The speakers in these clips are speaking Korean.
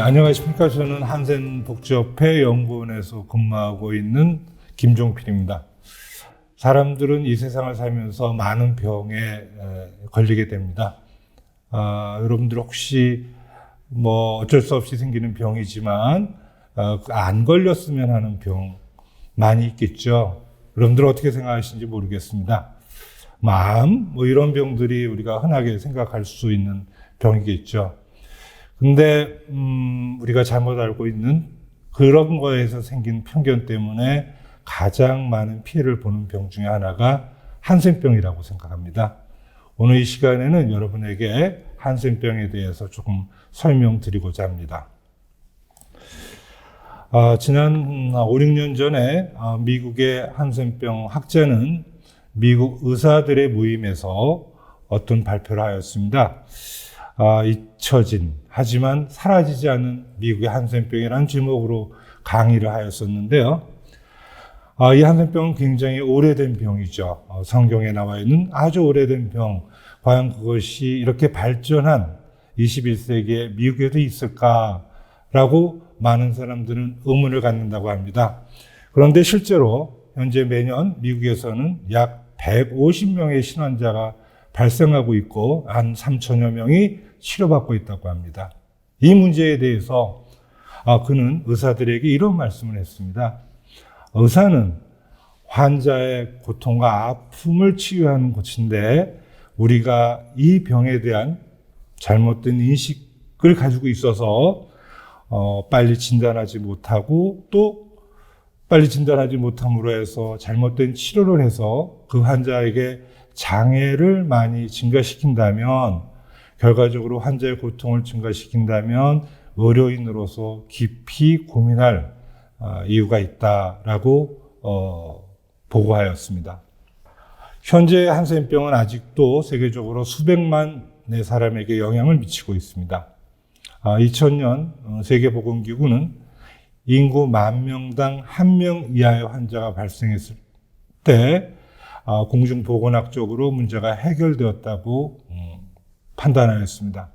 안녕하십니까. 저는 한센복지협회 연구원에서 근무하고 있는 김종필입니다. 사람들은 이 세상을 살면서 많은 병에 걸리게 됩니다. 여러분들 혹시 어쩔 수 없이 생기는 병이지만 안 걸렸으면 하는 병 많이 있겠죠. 여러분들 어떻게 생각하시는지 모르겠습니다. 마음 이런 병들이 우리가 흔하게 생각할 수 있는 병이겠죠. 근데 우리가 잘못 알고 있는 그런 거에서 생긴 편견 때문에 가장 많은 피해를 보는 병 중에 하나가 한센병이라고 생각합니다. 오늘 이 시간에는 여러분에게 한센병에 대해서 조금 설명드리고자 합니다. 지난 5, 6년 전에 미국의 한센병 학자는 미국 의사들의 모임에서 어떤 발표를 하였습니다. 잊혀진 하지만 사라지지 않은 미국의 한센병이라는 제목으로 강의를 하였었는데요. 이 한센병은 굉장히 오래된 병이죠. 성경에 나와 있는 아주 오래된 병. 과연 그것이 이렇게 발전한 21세기에 미국에도 있을까라고 많은 사람들은 의문을 갖는다고 합니다. 그런데 실제로 현재 매년 미국에서는 약 150명의 신환자가 발생하고 있고 한 3천여 명이 치료받고 있다고 합니다. 이 문제에 대해서 그는 의사들에게 이런 말씀을 했습니다. 의사는 환자의 고통과 아픔을 치유하는 곳인데 우리가 이 병에 대한 잘못된 인식을 가지고 있어서 빨리 진단하지 못하고 또 빨리 진단하지 못함으로 해서 잘못된 치료를 해서 그 환자에게 장애를 많이 증가시킨다면 결과적으로 환자의 고통을 증가시킨다면 의료인으로서 깊이 고민할 이유가 있다라고 보고하였습니다. 현재 한센병은 아직도 세계적으로 수백만의 사람에게 영향을 미치고 있습니다. 2000년 세계보건기구는 인구 10,000명당 1명 이하의 환자가 발생했을 때 공중보건학적으로 문제가 해결되었다고 판단하였습니다.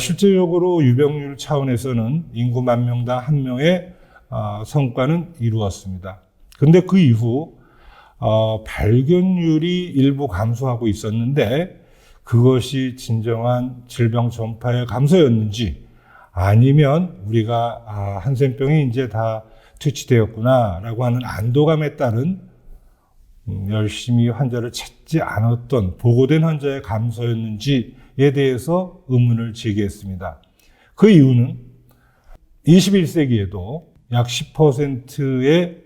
실제적으로 유병률 차원에서는 인구 10,000명당 1명의 성과는 이루었습니다. 그런데 그 이후 발견율이 일부 감소하고 있었는데 그것이 진정한 질병 전파의 감소였는지 아니면 우리가 한센병이 이제 다 퇴치되었구나라고 하는 안도감에 따른 열심히 환자를 찾지 않았던 보고된 환자의 감소였는지에 대해서 의문을 제기했습니다. 그 이유는 21세기에도 약 10%의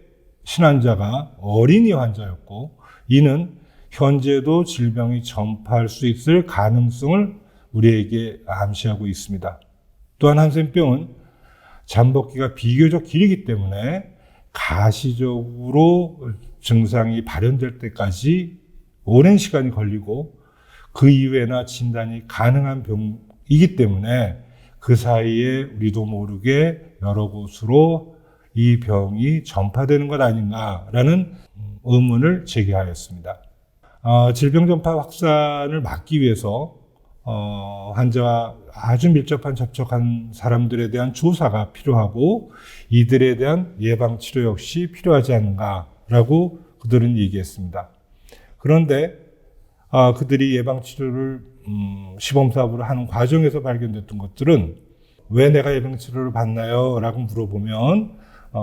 신환자가 어린이 환자였고 이는 현재도 질병이 전파할 수 있을 가능성을 우리에게 암시하고 있습니다. 또한 한센병은 잠복기가 비교적 길기 때문에 가시적으로 증상이 발현될 때까지 오랜 시간이 걸리고 그 이후에나 진단이 가능한 병이기 때문에 그 사이에 우리도 모르게 여러 곳으로 이 병이 전파되는 것 아닌가라는 의문을 제기하였습니다. 질병 전파 확산을 막기 위해서 환자와 아주 밀접한 접촉한 사람들에 대한 조사가 필요하고 이들에 대한 예방치료 역시 필요하지 않은가라고 그들은 얘기했습니다. 그런데 그들이 예방치료를 시범사업으로 하는 과정에서 발견됐던 것들은 왜 내가 예방치료를 받나요? 라고 물어보면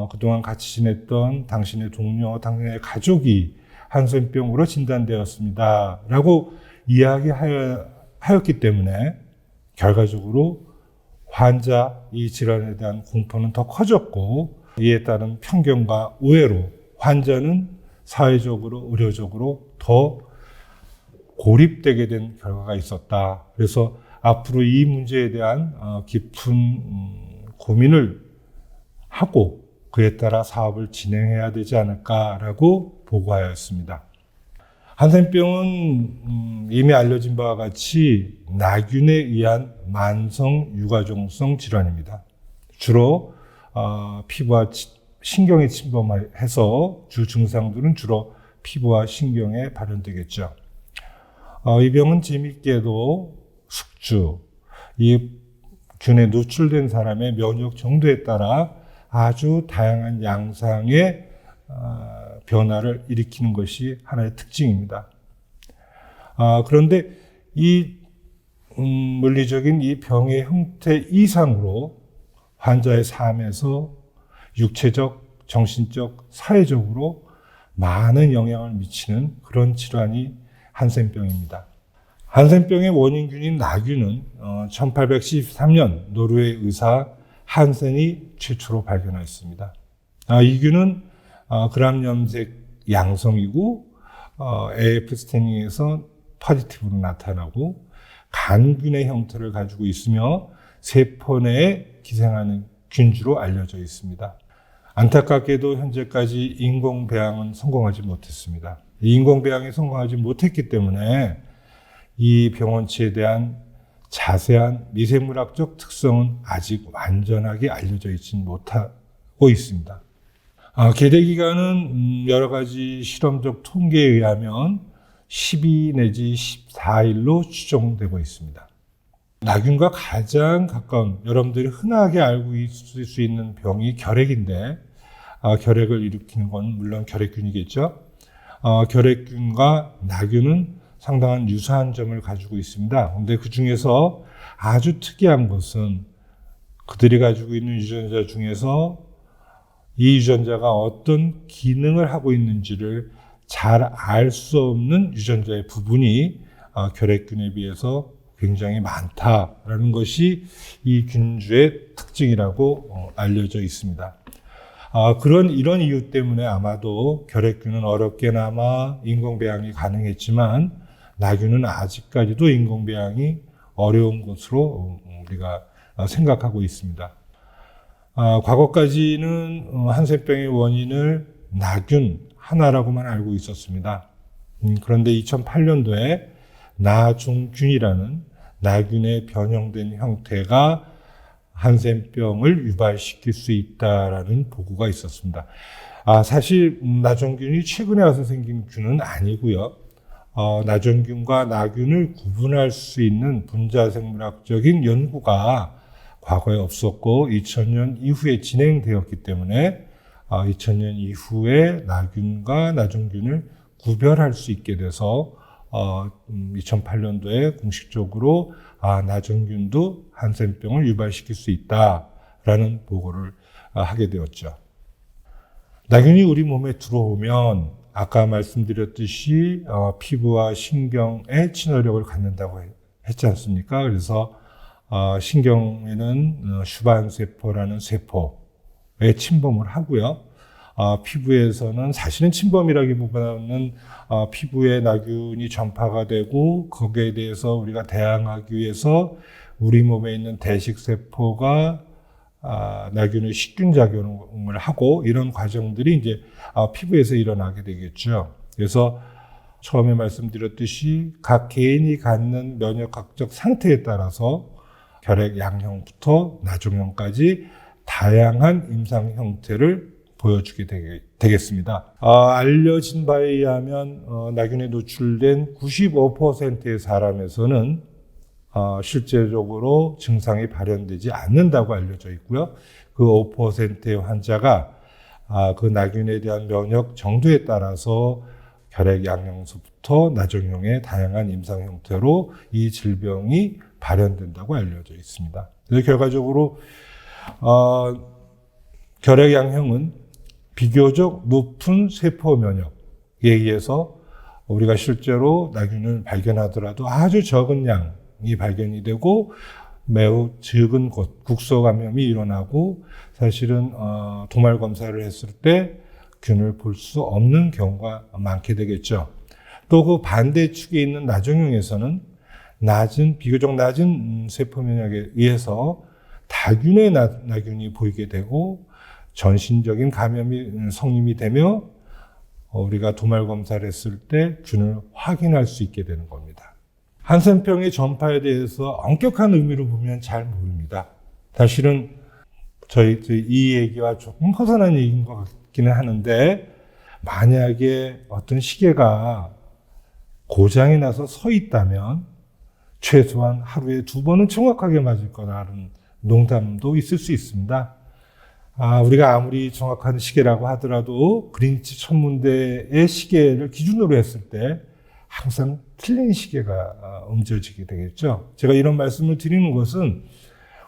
그동안 같이 지냈던 당신의 동료, 당신의 가족이 한센병으로 진단되었습니다. 라고 이야기하였기 때문에 결과적으로 환자 이 질환에 대한 공포는 더 커졌고 이에 따른 편견과 오해로 환자는 사회적으로 의료적으로 더 고립되게 된 결과가 있었다. 그래서 앞으로 이 문제에 대한 깊은 고민을 하고 그에 따라 사업을 진행해야 되지 않을까라고 보고하였습니다. 한센병은 이미 알려진 바와 같이 나균에 의한 만성 유가종성 질환입니다. 주로 피부와 신경에 침범해서 주 증상들은 주로 피부와 신경에 발현되겠죠. 이 병은 재미있게도 숙주, 이 균에 노출된 사람의 면역 정도에 따라 아주 다양한 양상의 변화를 일으키는 것이 하나의 특징입니다. 그런데 이 물리적인 이 병의 형태 이상으로 환자의 삶에서 육체적, 정신적, 사회적으로 많은 영향을 미치는 그런 질환이 한센병입니다. 한센병의 원인균인 나균은 1813년 노르웨이 의사 한센이 최초로 발견했습니다. 이 균은 그람 염색 양성이고 AF 스테닝에서 포지티브로 나타나고 간균의 형태를 가지고 있으며 세포 내에 기생하는 균주로 알려져 있습니다. 안타깝게도 현재까지 인공배양은 성공하지 못했습니다. 인공배양이 성공하지 못했기 때문에 이 병원치에 대한 자세한 미생물학적 특성은 아직 완전하게 알려져 있지 못하고 있습니다. 개대기간은 여러 가지 실험적 통계에 의하면 12 내지 14일로 추정되고 있습니다. 나균과 가장 가까운 여러분들이 흔하게 알고 있을 수 있는 병이 결핵인데 결핵을 일으키는 건 물론 결핵균이겠죠. 결핵균과 나균은 상당한 유사한 점을 가지고 있습니다. 그런데 그 중에서 아주 특이한 것은 그들이 가지고 있는 유전자 중에서 이 유전자가 어떤 기능을 하고 있는지를 잘 알 수 없는 유전자의 부분이 결핵균에 비해서 굉장히 많다라는 것이 이 균주의 특징이라고 알려져 있습니다. 이런 이유 때문에 아마도 결핵균은 어렵게나마 인공배양이 가능했지만 나균은 아직까지도 인공배양이 어려운 것으로 우리가 생각하고 있습니다. 과거까지는 한센병의 원인을 나균 하나라고만 알고 있었습니다. 그런데 2008년도에 나중균이라는 나균의 변형된 형태가 한센병을 유발시킬 수 있다라는 보고가 있었습니다. 사실 나중균이 최근에 와서 생긴 균은 아니고요. 나중균과 나균을 구분할 수 있는 분자생물학적인 연구가 과거에 없었고 2000년 이후에 진행되었기 때문에 2000년 이후에 나균과 나중균을 구별할 수 있게 돼서 2008년도에 공식적으로 나중균도 한센병을 유발시킬 수 있다라는 보고를 하게 되었죠. 나균이 우리 몸에 들어오면 아까 말씀드렸듯이 피부와 신경에 친화력을 갖는다고 했지 않습니까? 그래서 신경에는 슈반세포라는 세포에 침범을 하고요. 피부에서는 사실은 침범이라기보다는 피부에 나균이 전파가 되고 거기에 대해서 우리가 대항하기 위해서 우리 몸에 있는 대식세포가 나균의 식균작용을 하고 이런 과정들이 이제 피부에서 일어나게 되겠죠. 그래서 처음에 말씀드렸듯이 각 개인이 갖는 면역학적 상태에 따라서 결핵 양형부터 나중형까지 다양한 임상 형태를 보여주게 되겠습니다. 알려진 바에 의하면 나균에 노출된 95%의 사람에서는 실제적으로 증상이 발현되지 않는다고 알려져 있고요. 그 5%의 환자가 그 나균에 대한 면역 정도에 따라서 결핵 양형서부터 나중형의 다양한 임상 형태로 이 질병이 발현된다고 알려져 있습니다. 그래서 결과적으로 결핵 양형은 비교적 높은 세포 면역에 의해서 우리가 실제로 나균을 발견하더라도 아주 적은 양이 발견이 되고 매우 적은 곳, 국소 감염이 일어나고 사실은 도말 검사를 했을 때 균을 볼 수 없는 경우가 많게 되겠죠. 또 그 반대축에 있는 나중형에서는 비교적 낮은 세포 면역에 의해서 다균의 나균이 보이게 되고 전신적인 감염이 성립이 되며 우리가 도말 검사를 했을 때 균을 확인할 수 있게 되는 겁니다. 한센병의 전파에 대해서 엄격한 의미로 보면 잘 모릅니다. 사실은 저희 이 얘기와 조금 허전한 얘기인 것 같기는 하는데 만약에 어떤 시계가 고장이 나서 서 있다면 최소한 하루에 2번은 정확하게 맞을 거라는 농담도 있을 수 있습니다. 우리가 아무리 정확한 시계라고 하더라도 그린치 천문대의 시계를 기준으로 했을 때 항상 틀린 시계가 옮겨지게 되겠죠. 제가 이런 말씀을 드리는 것은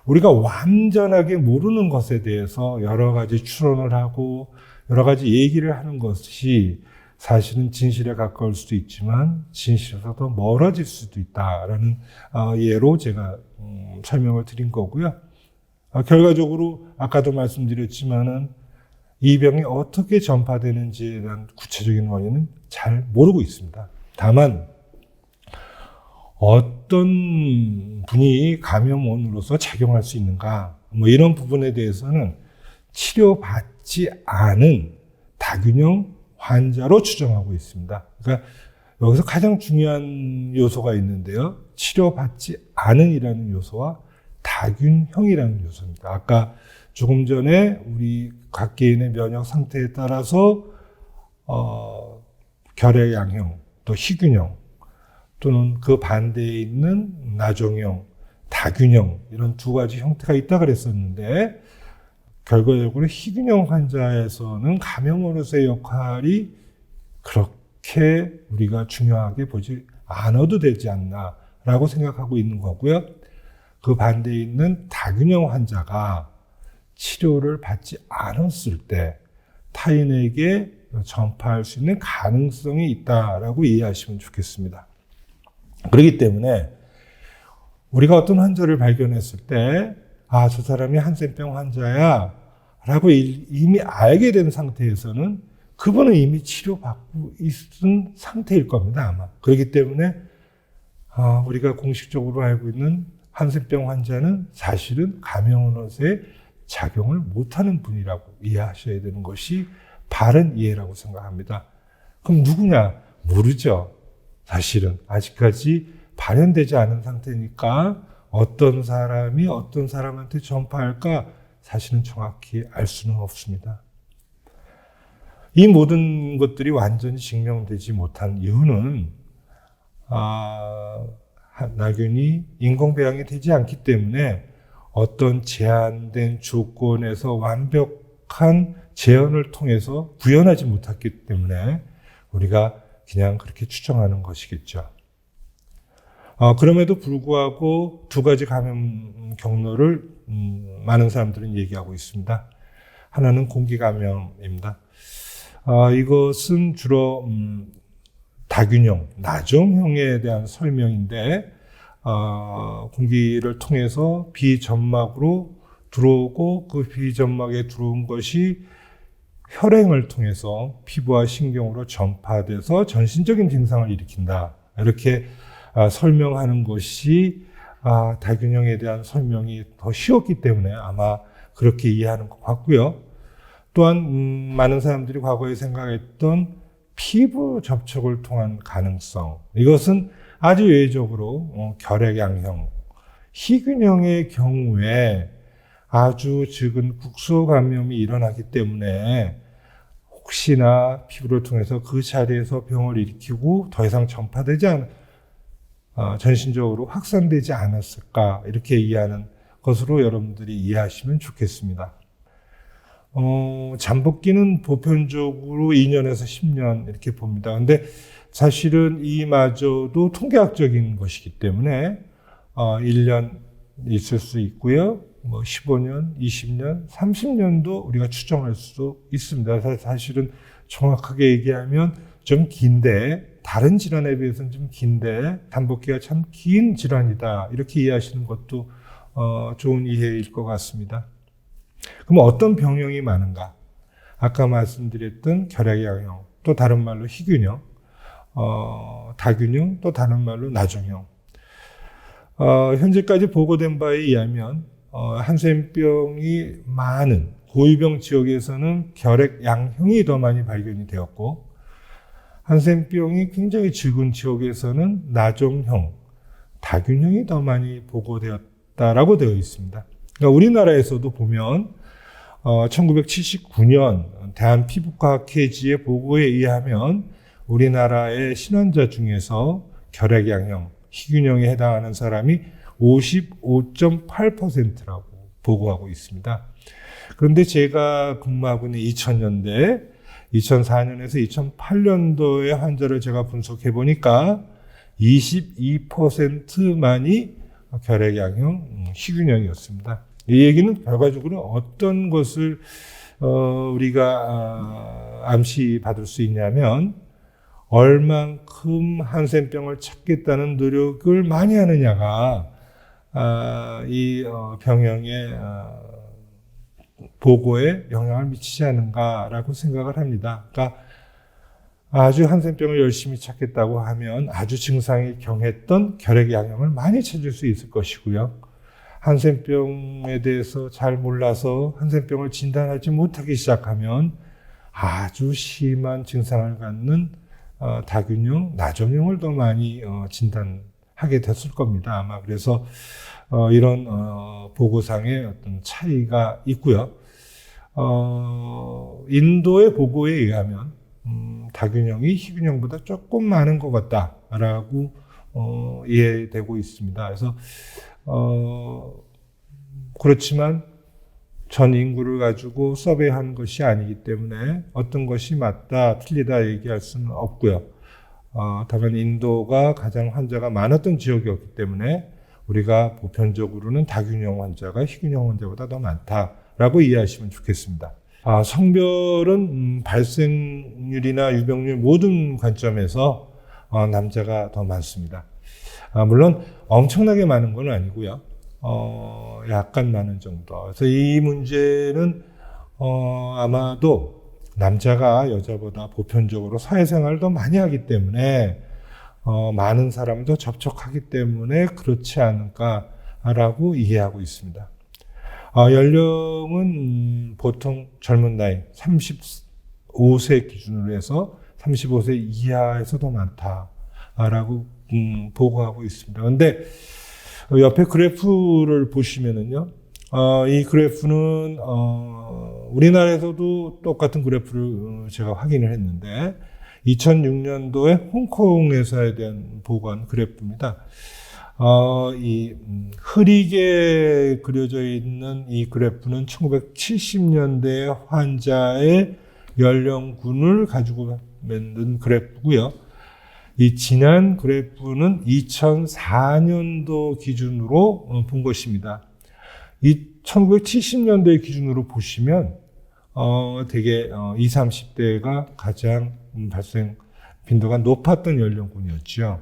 우리가 완전하게 모르는 것에 대해서 여러 가지 추론을 하고 여러 가지 얘기를 하는 것이 사실은 진실에 가까울 수도 있지만 진실에서 더 멀어질 수도 있다라는 예로 제가 설명을 드린 거고요. 결과적으로 아까도 말씀드렸지만은 이 병이 어떻게 전파되는지에 대한 구체적인 원인은 잘 모르고 있습니다. 다만 어떤 분이 감염원으로서 작용할 수 있는가 이런 부분에 대해서는 치료받지 않은 다균형 환자로 추정하고 있습니다. 그러니까 여기서 가장 중요한 요소가 있는데요. 치료받지 않은이라는 요소와 다균형이라는 요소입니다. 아까 조금 전에 우리 각 개인의 면역 상태에 따라서 결핵 양형, 또 희균형, 또는 그 반대에 있는 나종형, 다균형 이런 두 가지 형태가 있다 그랬었는데 결과적으로 희균형 환자에서는 감염원으로서의 역할이 그렇게 우리가 중요하게 보지 않아도 되지 않나라고 생각하고 있는 거고요. 그 반대에 있는 다균형 환자가 치료를 받지 않았을 때 타인에게 전파할 수 있는 가능성이 있다라고 이해하시면 좋겠습니다. 그렇기 때문에 우리가 어떤 환자를 발견했을 때 저 사람이 한센병 환자야 라고 이미 알게 된 상태에서는 그분은 이미 치료받고 있는 상태일 겁니다, 아마. 그렇기 때문에 우리가 공식적으로 알고 있는 한센병 환자는 사실은 감염원으로서의 작용을 못하는 분이라고 이해하셔야 되는 것이 바른 이해라고 생각합니다. 그럼 누구냐? 모르죠. 사실은 아직까지 발현되지 않은 상태니까 어떤 사람이 어떤 사람한테 전파할까 사실은 정확히 알 수는 없습니다. 이 모든 것들이 완전히 증명되지 못한 이유는 나균이 인공배양이 되지 않기 때문에 어떤 제한된 조건에서 완벽한 재현을 통해서 구현하지 못했기 때문에 우리가 그냥 그렇게 추정하는 것이겠죠. 그럼에도 불구하고 두 가지 감염 경로를 많은 사람들은 얘기하고 있습니다. 하나는 공기 감염입니다. 이것은 주로 다균형, 나종형에 대한 설명인데 공기를 통해서 비점막으로 들어오고 그 비점막에 들어온 것이 혈행을 통해서 피부와 신경으로 전파돼서 전신적인 증상을 일으킨다. 이렇게 설명하는 것이 다균형에 대한 설명이 더 쉬웠기 때문에 아마 그렇게 이해하는 것 같고요. 또한 많은 사람들이 과거에 생각했던 피부 접촉을 통한 가능성, 이것은 아주 예외적으로 결핵 양형, 희균형의 경우에 아주 적은 국소 감염이 일어나기 때문에 혹시나 피부를 통해서 그 자리에서 병을 일으키고 더 이상 전파되지 전신적으로 확산되지 않았을까 이렇게 이해하는 것으로 여러분들이 이해하시면 좋겠습니다. 잠복기는 보편적으로 2년에서 10년 이렇게 봅니다. 근데 사실은 이마저도 통계학적인 것이기 때문에 1년 있을 수 있고요. 15년, 20년, 30년도 우리가 추정할 수도 있습니다. 사실은 정확하게 얘기하면 좀 긴데 다른 질환에 비해서는 좀 긴데 잠복기가 참 긴 질환이다. 이렇게 이해하시는 것도 좋은 이해일 것 같습니다. 그럼 어떤 병형이 많은가? 아까 말씀드렸던 결핵 양형, 또 다른 말로 희균형, 다균형, 또 다른 말로 나종형. 현재까지 보고된 바에 의하면 한센병이 많은 고위병 지역에서는 결핵 양형이 더 많이 발견이 되었고 한센병이 굉장히 적은 지역에서는 나종형, 다균형이 더 많이 보고되었다라고 되어 있습니다. 그러니까 우리나라에서도 보면 1979년 대한피부과학회지의 보고에 의하면 우리나라의 신환자 중에서 결핵 양형, 희균형에 해당하는 사람이 55.8%라고 보고하고 있습니다. 그런데 제가 근무하고 있는 2000년대, 2004년에서 2008년도의 환자를 제가 분석해 보니까 22%만이 결핵양형 희균형이었습니다. 이 얘기는 결과적으로 어떤 것을 우리가 암시 받을 수 있냐면 얼만큼 한센병을 찾겠다는 노력을 많이 하느냐가 이 병형의 보고에 영향을 미치지 않는가라고 생각을 합니다. 그러니까 아주 한센병을 열심히 찾겠다고 하면 아주 증상이 경했던 결핵양형을 많이 찾을 수 있을 것이고요. 한센병에 대해서 잘 몰라서 한센병을 진단하지 못하기 시작하면 아주 심한 증상을 갖는 다균형, 나점형을 더 많이 진단하게 됐을 겁니다. 아마 그래서 이런 보고상의 어떤 차이가 있고요. 인도의 보고에 의하면 다균형이 희균형보다 조금 많은 것 같다라고 이해되고 있습니다. 그래서 그렇지만 전 인구를 가지고 서베이한 것이 아니기 때문에 어떤 것이 맞다, 틀리다 얘기할 수는 없고요. 다만 인도가 가장 환자가 많았던 지역이었기 때문에 우리가 보편적으로는 다균형 환자가 희균형 환자보다 더 많다라고 이해하시면 좋겠습니다. 성별은 발생률이나 유병률 모든 관점에서 남자가 더 많습니다. 물론 엄청나게 많은 건 아니고요. 약간 많은 정도. 그래서 이 문제는 아마도 남자가 여자보다 보편적으로 사회생활을 더 많이 하기 때문에 많은 사람을 더 접촉하기 때문에 그렇지 않을까라고 이해하고 있습니다. 연령은 보통 젊은 나이 35세 기준으로 해서 35세 이하에서 더 많다라고 보고하고 있습니다. 그런데 옆에 그래프를 보시면은요, 이 그래프는 우리나라에서도 똑같은 그래프를 제가 확인을 했는데 2006년도에 홍콩에서에 대한 보고한 그래프입니다. 이 흐리게 그려져 있는 이 그래프는 1970년대 환자의 연령군을 가지고 만든 그래프고요. 이 진한 그래프는 2004년도 기준으로 본 것입니다. 이 1970년대 기준으로 보시면 되게 20, 30대가 가장 발생 빈도가 높았던 연령군이었죠.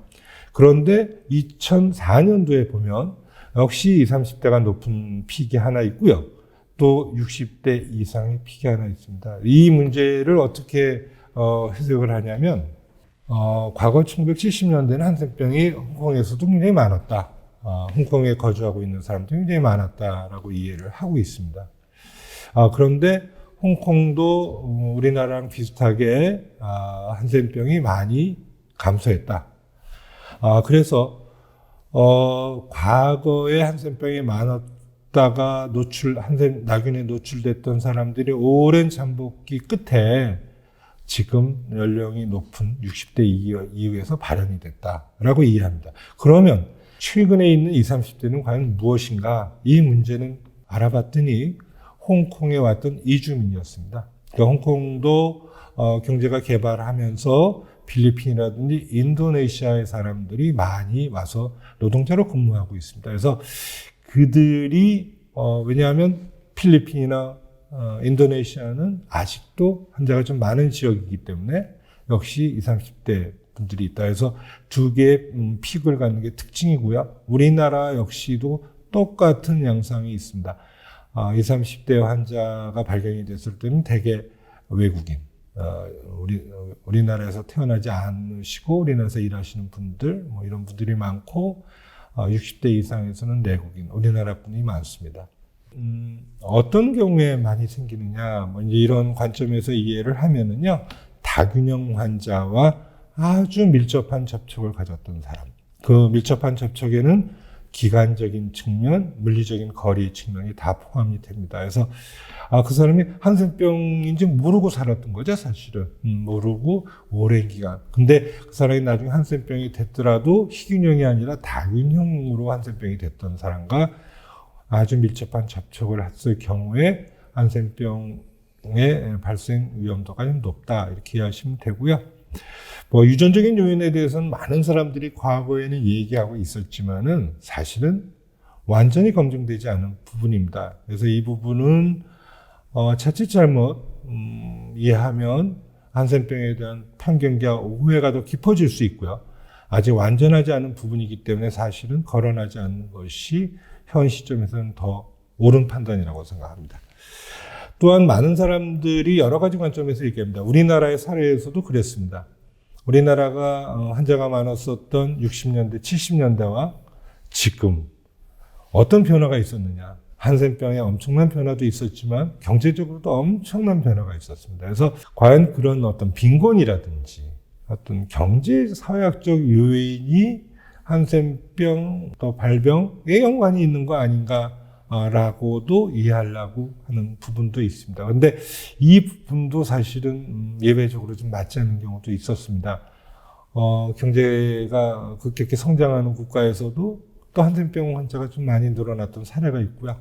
그런데 2004년도에 보면 역시 20, 30대가 높은 픽이 하나 있고요. 또 60대 이상의 픽이 하나 있습니다. 이 문제를 어떻게 해석을 하냐면 과거 1970년대는 한센병이 홍콩에서도 굉장히 많았다. 홍콩에 거주하고 있는 사람들이 굉장히 많았다라고 이해를 하고 있습니다. 그런데 홍콩도 우리나라랑 비슷하게 한센병이 많이 감소했다. 그래서 과거에 한센병이 많았다가 나균에 노출됐던 사람들이 오랜 잠복기 끝에 지금 연령이 높은 60대 이후에서 발현이 됐다라고 이해합니다. 그러면 최근에 있는 20, 30대는 과연 무엇인가? 이 문제는 알아봤더니 홍콩에 왔던 이주민이었습니다. 그러니까 홍콩도 경제가 개발하면서 필리핀이라든지 인도네시아의 사람들이 많이 와서 노동자로 근무하고 있습니다. 그래서 그들이 왜냐하면 필리핀이나 인도네시아는 아직도 환자가 좀 많은 지역이기 때문에 역시 20, 30대 분들이 있다. 그래서 두 개의 픽을 갖는 게 특징이고요. 우리나라 역시도 똑같은 양상이 있습니다. 20, 30대 환자가 발견이 됐을 때는 대개 외국인, 우리나라에서 태어나지 않으시고 우리나라에서 일하시는 분들, 이런 분들이 많고 60대 이상에서는 내국인, 우리나라 분이 많습니다. 어떤 경우에 많이 생기느냐, 이제 이런 관점에서 이해를 하면은요, 다균형 환자와 아주 밀접한 접촉을 가졌던 사람. 그 밀접한 접촉에는 기간적인 측면, 물리적인 거리 측면이 다 포함이 됩니다. 그래서 그 사람이 한센병인지 모르고 살았던 거죠, 사실은. 모르고 오랜 기간. 근데 그 사람이 나중에 한센병이 됐더라도 희균형이 아니라 다균형으로 한센병이 됐던 사람과 아주 밀접한 접촉을 했을 경우에 한센병의 발생 위험도가 좀 높다 이렇게 이해하시면 되고요. 뭐 유전적인 요인에 대해서는 많은 사람들이 과거에는 얘기하고 있었지만은 사실은 완전히 검증되지 않은 부분입니다. 그래서 이 부분은 자칫 잘못 이해하면 한센병에 대한 편견과 오해가 더 깊어질 수 있고요. 아직 완전하지 않은 부분이기 때문에 사실은 거론하지 않는 것이 현 시점에서는 더 옳은 판단이라고 생각합니다. 또한 많은 사람들이 여러 가지 관점에서 얘기합니다. 우리나라의 사례에서도 그랬습니다. 우리나라가 환자가 많았었던 60년대, 70년대와 지금 어떤 변화가 있었느냐. 한센병에 엄청난 변화도 있었지만 경제적으로도 엄청난 변화가 있었습니다. 그래서 과연 그런 어떤 빈곤이라든지 어떤 경제 사회학적 요인이 한센병 또 발병에 연관이 있는 거 아닌가라고도 이해하려고 하는 부분도 있습니다. 그런데 이 부분도 사실은 예외적으로 좀 맞지 않는 경우도 있었습니다. 경제가 급격히 성장하는 국가에서도 또 한센병 환자가 좀 많이 늘어났던 사례가 있고요.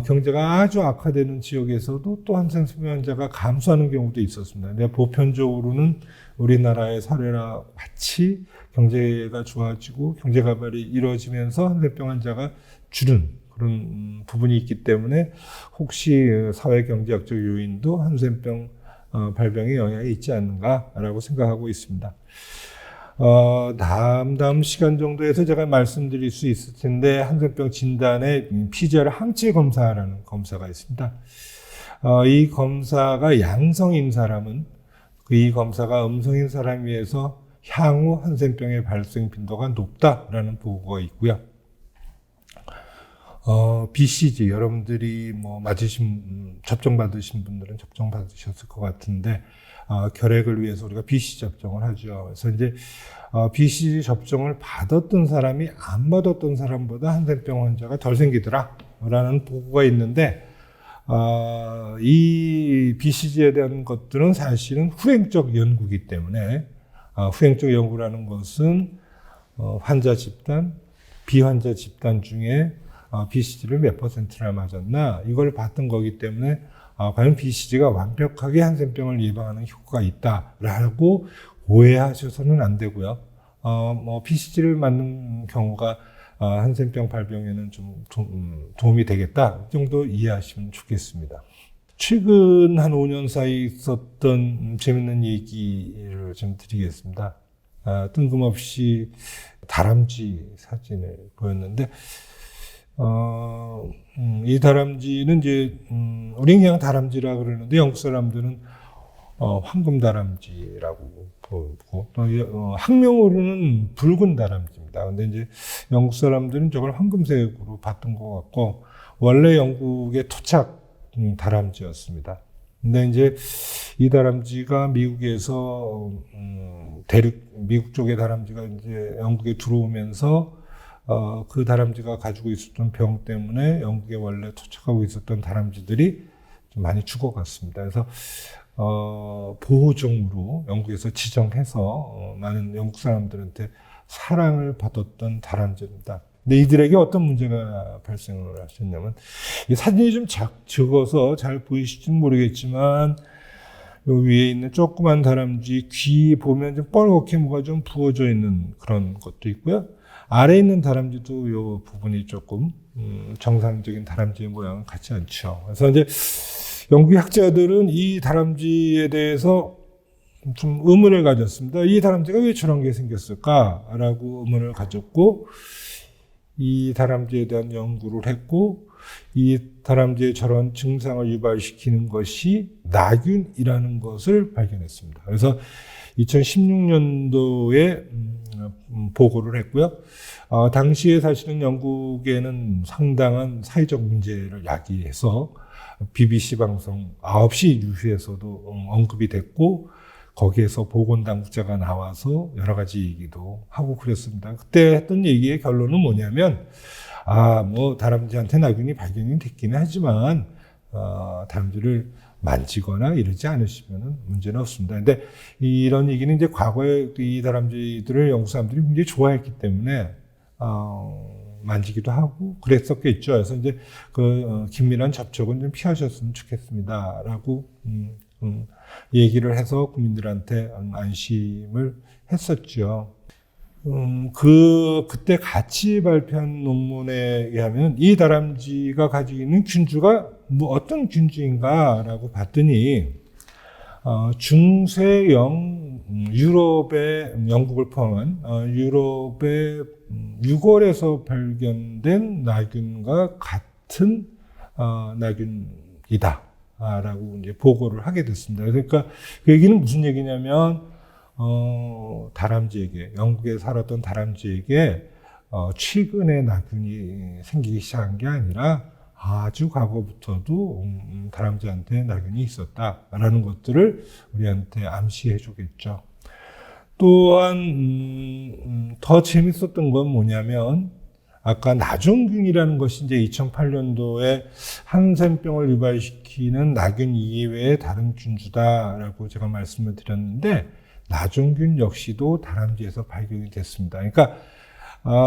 경제가 아주 악화되는 지역에서도 또 한센병 환자가 감소하는 경우도 있었습니다. 근데 보편적으로는 우리나라의 사례와 같이 경제가 좋아지고 경제 가발이 이루어지면서 한센병 환자가 줄은 그런 부분이 있기 때문에 혹시 사회 경제학적 요인도 한센병 발병에 영향이 있지 않는가라고 생각하고 있습니다. 다음 시간 정도에서 제가 말씀드릴 수 있을 텐데 한센병 진단에 PCR 항체 검사라는 검사가 있습니다. 이 검사가 양성인 사람은 이 검사가 음성인 사람에 비해서 향후 한센병의 발생 빈도가 높다라는 보고가 있고요. BCG 여러분들이 뭐 접종 받으신 분들은 접종 받으셨을 것 같은데 결핵을 위해서 우리가 BCG 접종을 하죠. 그래서 이제 BCG 접종을 받았던 사람이 안 받았던 사람보다 한센병 환자가 덜 생기더라라는 보고가 있는데 이 BCG에 대한 것들은 사실은 후행적 연구이기 때문에 후행적 연구라는 것은 환자 집단, 비환자 집단 중에 BCG를 몇 %나 맞았나 이걸 봤던 거기 때문에 과연 BCG가 완벽하게 한센병을 예방하는 효과가 있다라고 오해하셔서는 안 되고요. BCG를 맞는 경우가 한센병 발병에는 좀 도움이 되겠다 이 정도 이해하시면 좋겠습니다. 최근 한 5년 사이 있었던 재밌는 얘기를 좀 드리겠습니다. 뜬금없이 다람쥐 사진을 보였는데 이 다람쥐는 이제 우리는 그냥 다람쥐라 그러는데 영국 사람들은 황금 다람쥐라고 보고 또 학명으로는 붉은 다람쥐입니다. 근데 이제 영국 사람들은 저걸 황금색으로 봤던 것 같고 원래 영국의 토착 다람쥐였습니다. 근데 이제 이 다람쥐가 미국에서 미국 쪽의 다람쥐가 이제 영국에 들어오면서 그 다람쥐가 가지고 있었던 병 때문에 영국에 원래 토착하고 있었던 다람쥐들이 좀 많이 죽어갔습니다. 그래서 보호종으로 영국에서 지정해서 많은 영국 사람들한테 사랑을 받았던 다람쥐입니다. 근데 이들에게 어떤 문제가 발생을 하셨냐면 이 사진이 좀 적어서 잘 보이실지는 모르겠지만 여기 위에 있는 조그만 다람쥐 귀 보면 좀 뻘겋게 뭐가 좀 부어져 있는 그런 것도 있고요. 아래에 있는 다람쥐도 이 부분이 조금 정상적인 다람쥐의 모양은 같지 않죠. 그래서 이제 영국 학자들은 이 다람쥐에 대해서 좀 의문을 가졌습니다. 이 다람쥐가 왜 저런 게 생겼을까라고 의문을 가졌고 이 다람쥐에 대한 연구를 했고 이 다람쥐의 저런 증상을 유발시키는 것이 나균이라는 것을 발견했습니다. 그래서 2016년도에 보고를 했고요. 당시에 사실은 영국에는 상당한 사회적 문제를 야기해서 BBC 방송 9시 뉴스에서도 언급이 됐고 거기에서 보건당국자가 나와서 여러 가지 얘기도 하고 그랬습니다. 그때 했던 얘기의 결론은 뭐냐면 다람쥐한테 나균이 발견이 됐기는 하지만 다람쥐를 만지거나 이러지 않으시면 문제는 없습니다. 근데 이런 얘기는 이제 과거에 이 다람쥐들을 영국 사람들이 굉장히 좋아했기 때문에 만지기도 하고 그랬었겠죠. 그래서 이제 긴밀한 접촉은 좀 피하셨으면 좋겠습니다라고 얘기를 해서 국민들한테 안심을 했었죠. 그때 같이 발표한 논문에 의하면 이 다람쥐가 가지고 있는 균주가 뭐 어떤 균주인가라고 봤더니, 중세형 유럽의 영국을 포함한 유럽의 유골에서 발견된 나균과 같은 나균이다 라고 이제 보고를 하게 됐습니다. 그러니까 그 얘기는 무슨 얘기냐면, 다람쥐에게, 영국에 살았던 다람쥐에게 최근에 나균이 생기기 시작한 게 아니라 아주 과거부터도 다람쥐한테 나균이 있었다라는 것들을 우리한테 암시해 주겠죠. 또한 더 재밌었던 건 뭐냐면, 아까 나종균이라는 것이 이제 2008년도에 한센병을 유발시키는 나균 이외의 다른 균주다라고 제가 말씀을 드렸는데, 나종균 역시도 다람쥐에서 발견이 됐습니다. 그러니까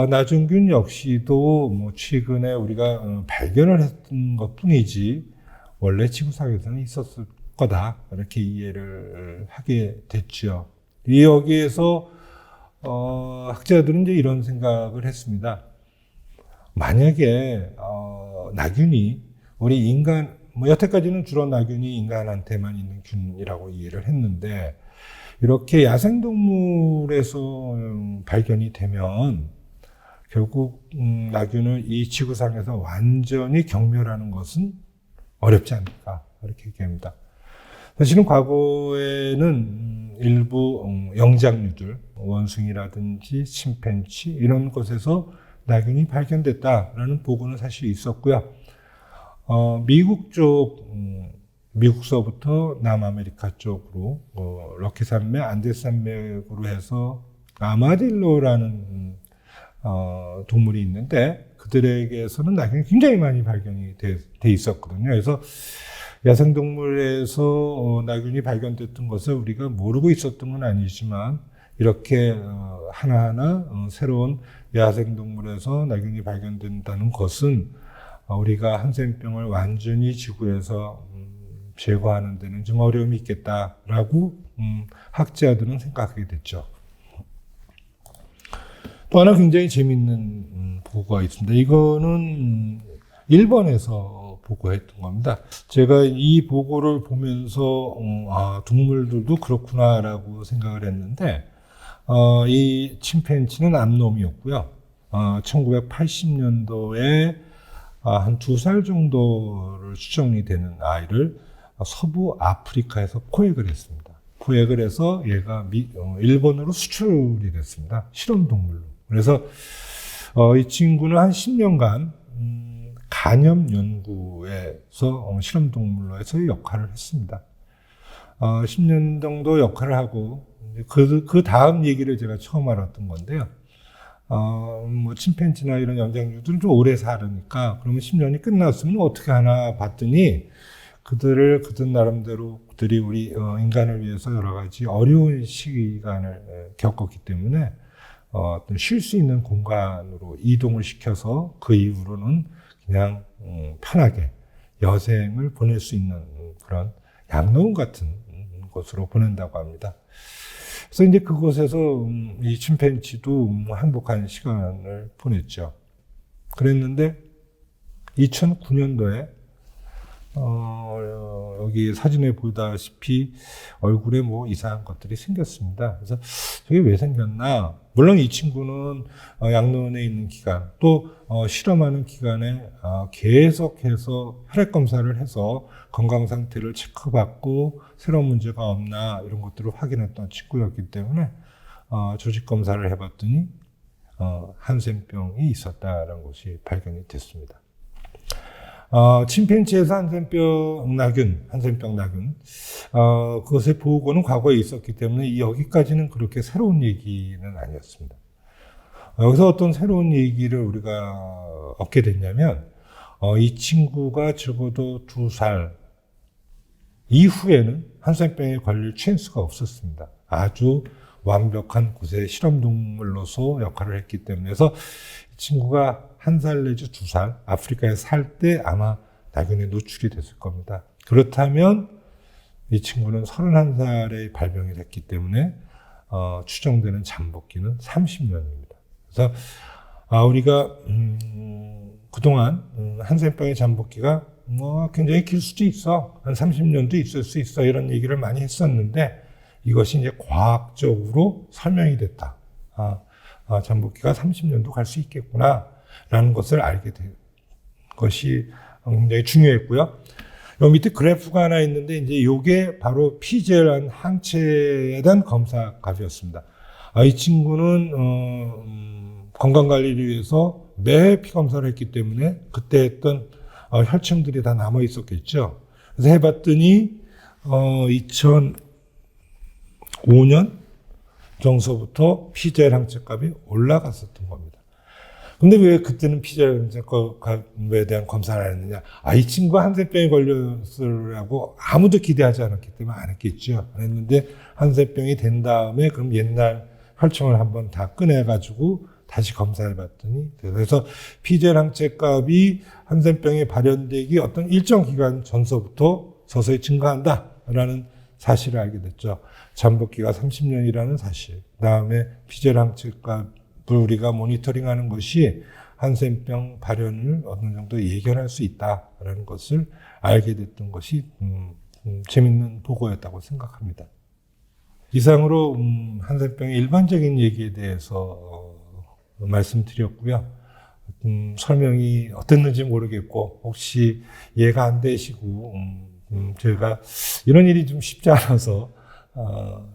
나종균 역시도 뭐 최근에 우리가 발견을 했던 것뿐이지 원래 지구상에서는 있었을 거다, 이렇게 이해를 하게 됐죠. 여기에서 학자들은 이제 이런 생각을 했습니다. 만약에 나균이 우리 인간, 뭐 여태까지는 주로 나균이 인간한테만 있는 균이라고 이해를 했는데, 이렇게 야생동물에서 발견이 되면 결국 나균을 이 지구상에서 완전히 경멸하는 것은 어렵지 않을까, 이렇게 얘기합니다. 사실은 과거에는 일부 영장류들, 원숭이라든지 침팬치 이런 곳에서 나균이 발견됐다라는 보고는 사실 있었고요. 미국 쪽, 미국서부터 남아메리카 쪽으로 럭키 산맥, 안데스 산맥으로 해서 아마딜로라는 동물이 있는데, 그들에게서는 나균이 굉장히 많이 발견이 돼 있었거든요. 그래서 야생동물에서 나균이 발견됐던 것을 우리가 모르고 있었던 건 아니지만, 이렇게 하나하나 새로운 야생동물에서 나균이 발견된다는 것은 우리가 한센병을 완전히 지구에서 제거하는 데는 좀 어려움이 있겠다라고 학자들은 생각하게 됐죠. 또 하나 굉장히 재미있는 보고가 있습니다. 이거는 일본에서 보고했던 겁니다. 제가 이 보고를 보면서 동물들도 그렇구나라고 생각을 했는데, 이 침팬치는 암놈이었고요. 1980년도에 한 2살 정도를 추정이 되는 아이를 서부 아프리카에서 포획을 했습니다. 포획을 해서 얘가 일본으로 수출이 됐습니다. 실험동물로. 그래서 이 친구는 한 10년간 간염 연구에서 실험동물로 해서 역할을 했습니다. 10년 정도 역할을 하고, 그 다음 얘기를 제가 처음 알았던 건데요. 뭐 침팬지나 이런 영장류들은 좀 오래 살으니까 그러면 10년이 끝났으면 어떻게 하나 봤더니, 그들 나름대로 그들이 우리 인간을 위해서 여러 가지 어려운 시간을 겪었기 때문에 어떤 쉴 수 있는 공간으로 이동을 시켜서 그 이후로는 그냥 편하게 여생을 보낼 수 있는 그런 양로원 같은 곳으로 보낸다고 합니다. 그래서 이제 그곳에서 이 침팬지도 행복한 시간을 보냈죠. 그랬는데 2009년도에 여기 사진에 보다시피 얼굴에 뭐 이상한 것들이 생겼습니다. 그래서 저게 왜 생겼나? 물론 이 친구는 양로원에 있는 기간, 또 실험하는 기간에 계속해서 혈액 검사를 해서 건강 상태를 체크받고 새로운 문제가 없나 이런 것들을 확인했던 친구였기 때문에 조직 검사를 해봤더니 한센병이 있었다라는 것이 발견이 됐습니다. 침팬지에서 한센병 나균, 그것의 보고는 과거에 있었기 때문에 여기까지는 그렇게 새로운 얘기는 아니었습니다. 여기서 어떤 새로운 얘기를 우리가 얻게 됐냐면, 이 친구가 적어도 2살 이후에는 한센병에 걸릴 찬스가 없었습니다. 아주 완벽한 곳의 실험동물로서 역할을 했기 때문에. 그래서 친구가 1살 내지 2살 아프리카에 살 때 아마 낙연에 노출이 됐을 겁니다. 그렇다면 이 친구는 31살에 발병이 됐기 때문에 추정되는 잠복기는 30년입니다. 그래서 우리가 그동안 한센병의 잠복기가 굉장히 길 수도 있어. 한 30년도 있을 수 있어. 이런 얘기를 많이 했었는데 이것이 이제 과학적으로 설명이 됐다. 잠복기가 30년도 갈 수 있겠구나. 라는 것을 알게 된 것이 굉장히 중요했고요. 여기 밑에 그래프가 하나 있는데 이제 이게 바로 피젤한 항체에 대한 검사 값이었습니다. 이 친구는 건강관리를 위해서 매 피검사를 했기 때문에 그때 했던 혈청들이 다 남아 있었겠죠. 그래서 해봤더니 2005년 정서부터 피젤 항체 값이 올라갔었던 겁니다. 근데 왜 그때는 피젤 항체에 대한 검사를 안 했느냐? 이 친구가 한센병에 걸렸으라고 아무도 기대하지 않았기 때문에 안 했겠죠. 안 했는데 한센병이 된 다음에 그럼 옛날 혈청을 한번 다 꺼내가지고 다시 검사해 봤더니, 그래서 피젤 항체 값이 한센병이 발현되기 어떤 일정 기간 전서부터 서서히 증가한다라는 사실을 알게 됐죠. 잠복기가 30년이라는 사실. 그다음에 피젤 항체 값을 우리가 모니터링하는 것이 한센병 발현을 어느 정도 예견할 수 있다라는 것을 알게 됐던 것이 재밌는 보고였다고 생각합니다. 이상으로 한센병의 일반적인 얘기에 대해서 말씀드렸고요. 설명이 어땠는지 모르겠고 혹시 이해가 안 되시고 제가 이런 일이 좀 쉽지 않아서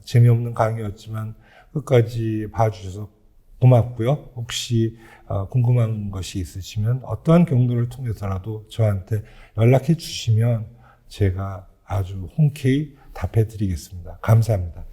재미없는 강의였지만 끝까지 봐주셔서 고맙고요. 혹시 궁금한 것이 있으시면 어떠한 경로를 통해서라도 저한테 연락해 주시면 제가 아주 흔쾌히 답해 드리겠습니다. 감사합니다.